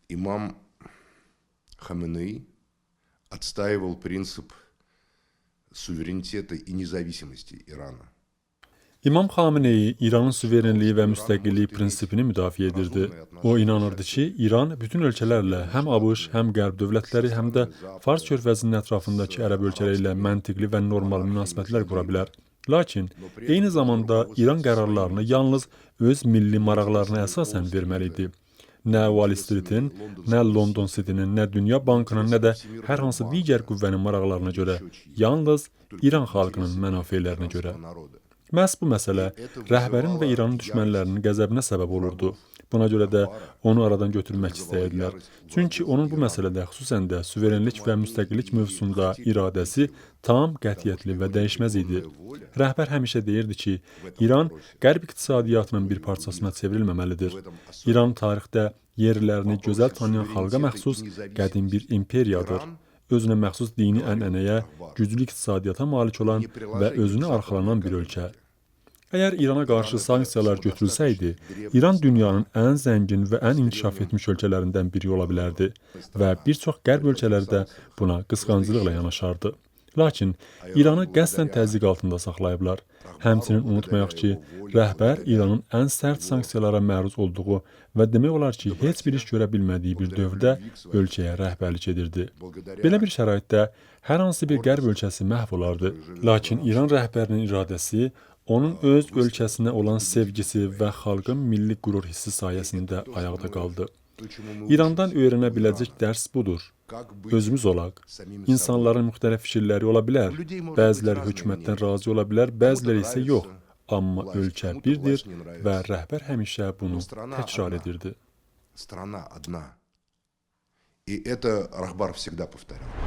имам Хаменеи отстаивал принцип суверенитета и независимости Ирана. İmam Xameneyi İranın suverenliyi və müstəqilliyi prinsipini müdafiə edirdi. O inanırdı ki, İran bütün ölkələrlə, həm ABŞ, həm Qərb dövlətləri, həm də Fars körfəzinin ətrafındakı ərəb ölkələri ilə məntiqli və normal münasibətlər qura bilər. Lakin eyni zamanda İran qərarlarını yalnız öz milli maraqlarına əsasən verməli idi. Nə Wall Street-in, nə London City-nin, nə Dünya Bankının, nə də hər hansı digər qüvvənin maraqlarına görə, yalnız İran xalqının mənafeylərinə görə. Məhz bu məsələ rəhbərin və İranın düşmənlərinin qəzəbinə səbəb olurdu. Buna görə də onu aradan götürmək istəyirdilər. Çünki onun bu məsələdə, xüsusən də suverenlik və müstəqillik mövzusunda iradəsi tam, qətiyyətli və dəyişməz idi. Rəhbər həmişə deyirdi ki, İran Qərb iqtisadiyyatının bir parçasına çevrilməməlidir. İran tarixdə yerlərini gözəl tanıyan xalqa məxsus qədim bir imperiyadır. Özünə məxsus dini ənənəyə, güclü iqtisadiyyata malik olan və özünə arxalanan bir ölkə. Əgər İrana qarşı sanksiyalar götürülsəydi, İran dünyanın ən zəngin və ən inkişaf etmiş ölkələrindən biri ola bilərdi və bir çox qərb ölkələri də buna qısqancılıqla yanaşardı. Lakin İranı qəsdən təzyiq altında saxlayıblar. Həmçinin unutmayaq ki, rəhbər İranın ən sərt sanksiyalara məruz olduğu və demək olar ki, heç bir iş görə bilmədiyi bir dövrdə ölkəyə rəhbərlik edirdi. Belə bir şəraitdə hər hansı bir qərb ölkəsi məhv olardı. Lakin İran rəhbərinin iradəsi onun öz ölkəsinə olan sevgisi və xalqın milli qürur hissi sayəsində ayaqda qaldı. İrandan öyrənə biləcək dərs budur. Özümüz olaq. İnsanların müxtəlif fikirləri ola bilər. Bəziləri hökumətdən razı ola bilər, bəziləri isə yox. Amma ölkə birdir və rəhbər həmişə bunu təkrar edirdi. Страна одна. И это Рахбар всегда повторял.